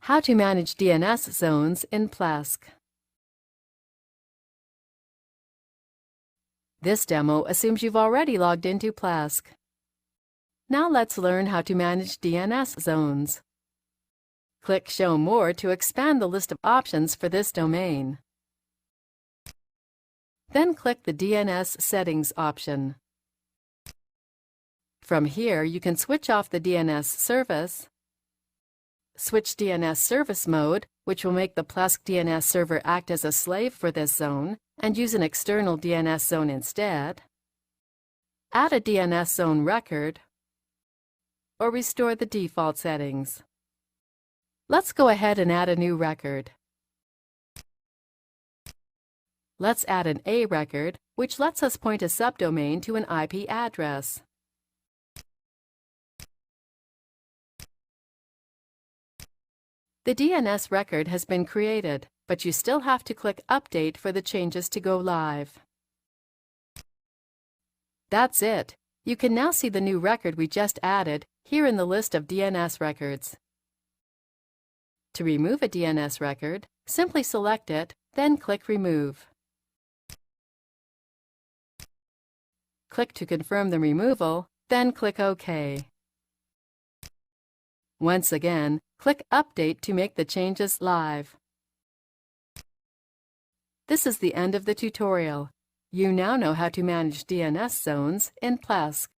How to manage DNS zones in Plesk. This demo assumes you've already logged into Plesk. Now let's learn how to manage DNS zones. Click Show More to expand the list of options for this domain. Then click the DNS Settings option. From here, you can switch off the DNS service, switch DNS service mode, which will make the Plesk DNS server act as a slave for this zone, and use an external DNS zone instead, add a DNS zone record, or restore the default settings. Let's go ahead and add a new record. Let's add an A record, which lets us point a subdomain to an IP address. The DNS record has been created, but you still have to click Update for the changes to go live. That's it. You can now see the new record we just added here in the list of DNS records. To remove a DNS record, simply select it, then click Remove. Click to confirm the removal, then click OK. Once again, click Update to make the changes live. This is the end of the tutorial. You now know how to manage DNS zones in Plesk.